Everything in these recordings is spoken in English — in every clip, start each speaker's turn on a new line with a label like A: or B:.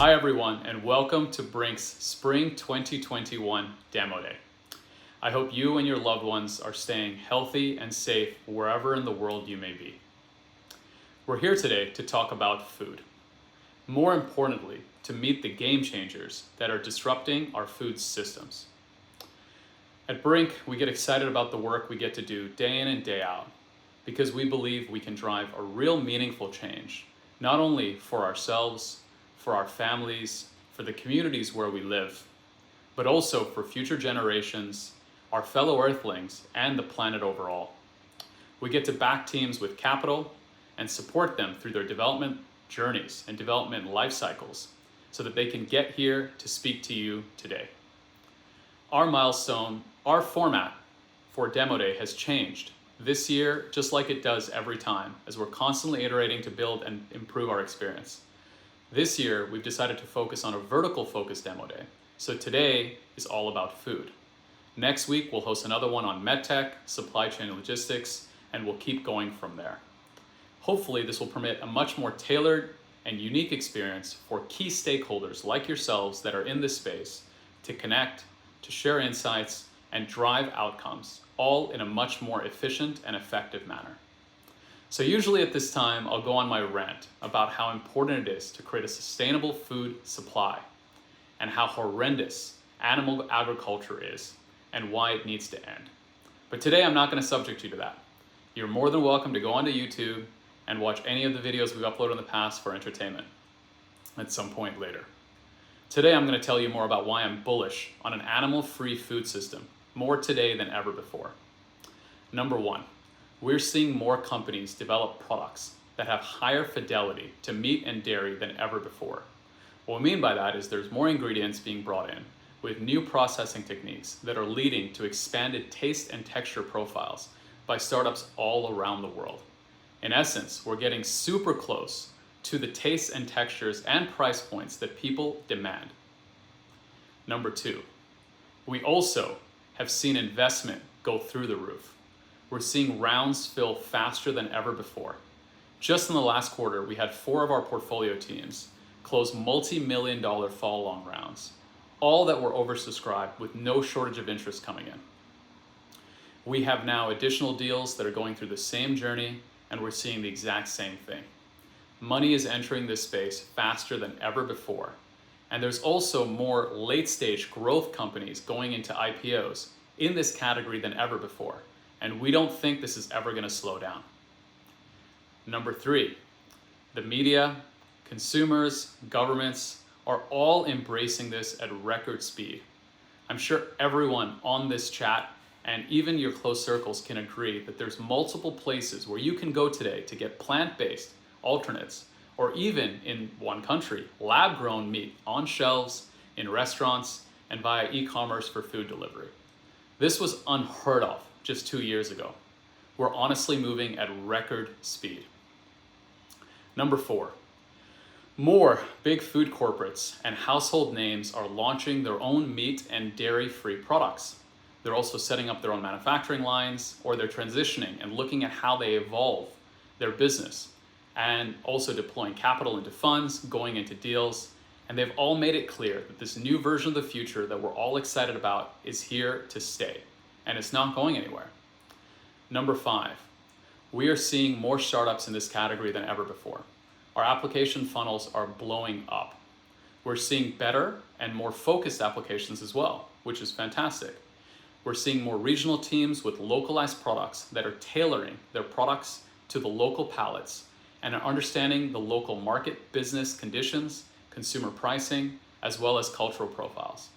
A: Hi everyone, and welcome to Brink's Spring 2021 Demo Day. I hope you and your loved ones are staying healthy and safe wherever in the world you may be. We're here today to talk about food. More importantly, to meet the game changers that are disrupting our food systems. At Brink, we get excited about the work we get to do day in and day out because we believe we can drive a real meaningful change, not only for ourselves, for our families, for the communities where we live, but also for future generations, our fellow Earthlings, and the planet overall. We get to back teams with capital and support them through their development journeys and development life cycles so that they can get here to speak to you today. Our milestone, our format for Demo Day has changed this year, just like it does every time, as we're constantly iterating to build and improve our experience. This year, we've decided to focus on a vertical focused Demo Day. So today is all about food. Next week, we'll host another one on medtech, supply chain and logistics, and we'll keep going from there. Hopefully, this will permit a much more tailored and unique experience for key stakeholders like yourselves that are in this space to connect, to share insights, and drive outcomes, all in a much more efficient and effective manner. So usually at this time, I'll go on my rant about how important it is to create a sustainable food supply and how horrendous animal agriculture is and why it needs to end. But today I'm not going to subject you to that. You're more than welcome to go onto YouTube and watch any of the videos we've uploaded in the past for entertainment at some point later. Today I'm going to tell you more about why I'm bullish on an animal-free food system, more today than ever before. Number one, we're seeing more companies develop products that have higher fidelity to meat and dairy than ever before. What we mean by that is there's more ingredients being brought in with new processing techniques that are leading to expanded taste and texture profiles by startups all around the world. In essence, we're getting super close to the tastes and textures and price points that people demand. Number two, we also have seen investment go through the roof. We're seeing rounds fill faster than ever before. Just in the last quarter, we had 4 of our portfolio teams close multi-million-dollar follow-on rounds, all that were oversubscribed with no shortage of interest coming in. We have now additional deals that are going through the same journey, and we're seeing the exact same thing. Money is entering this space faster than ever before, and there's also more late-stage growth companies going into IPOs in this category than ever before. And we don't think this is ever going to slow down. Number 3, the media, consumers, governments are all embracing this at record speed. I'm sure everyone on this chat and even your close circles can agree that there's multiple places where you can go today to get plant-based alternates, or even in one country, lab-grown meat on shelves, in restaurants, and via e-commerce for food delivery. This was unheard of just 2 years ago. We're honestly moving at record speed. Number 4, more big food corporates and household names are launching their own meat and dairy-free products. They're also setting up their own manufacturing lines, or they're transitioning and looking at how they evolve their business, and also deploying capital into funds, going into deals, and they've all made it clear that this new version of the future that we're all excited about is here to stay. And it's not going anywhere. Number 5, we are seeing more startups in this category than ever before. Our application funnels are blowing up. We're seeing better and more focused applications as well, which is fantastic. We're seeing more regional teams with localized products that are tailoring their products to the local palates and are understanding the local market, business conditions, consumer pricing, as well as cultural profiles.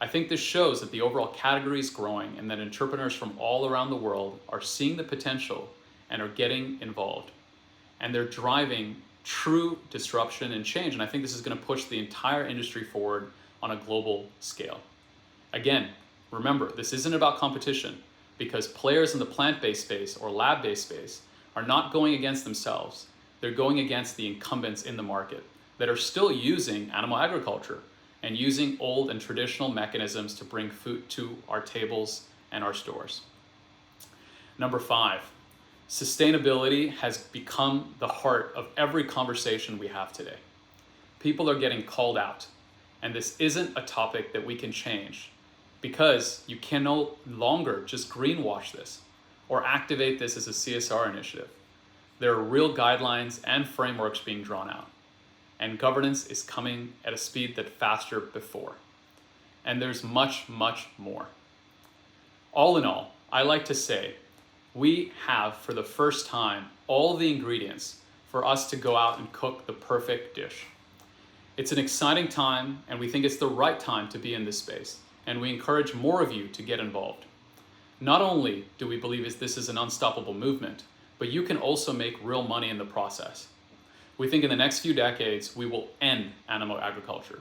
A: I think this shows that the overall category is growing and that entrepreneurs from all around the world are seeing the potential and are getting involved. And they're driving true disruption and change. And I think this is going to push the entire industry forward on a global scale. Again, remember, this isn't about competition, because players in the plant-based space or lab-based space are not going against themselves. They're going against the incumbents in the market that are still using animal agriculture and using old and traditional mechanisms to bring food to our tables and our stores. Number 5, sustainability has become the heart of every conversation we have today. people are getting called out, and this isn't a topic that we can change because you can no longer just greenwash this or activate this as a CSR initiative. There are real guidelines and frameworks being drawn out, and governance is coming at a speed that faster before. And there's much, much more. All in all, I like to say we have, for the first time, all the ingredients for us to go out and cook the perfect dish. It's an exciting time, and we think it's the right time to be in this space, and we encourage more of you to get involved. Not only do we believe this is an unstoppable movement, but you can also make real money in the process. We think in the next few decades, we will end animal agriculture.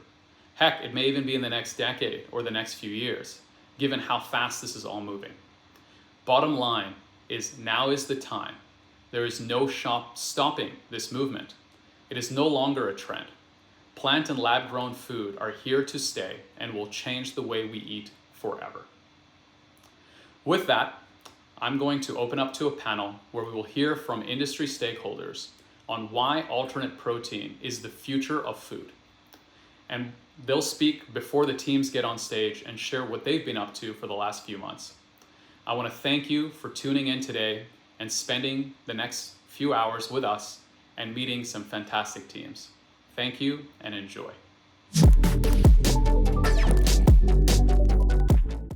A: Heck, it may even be in the next decade or the next few years, given how fast this is all moving. Bottom line is now is the time. There is no stopping this movement. It is no longer a trend. Plant and lab-grown food are here to stay and will change the way we eat forever. With that, I'm going to open up to a panel where we will hear from industry stakeholders on why alternate protein is the future of food. And they'll speak before the teams get on stage and share what they've been up to for the last few months. I want to thank you for tuning in today and spending the next few hours with us and meeting some fantastic teams. Thank you and enjoy.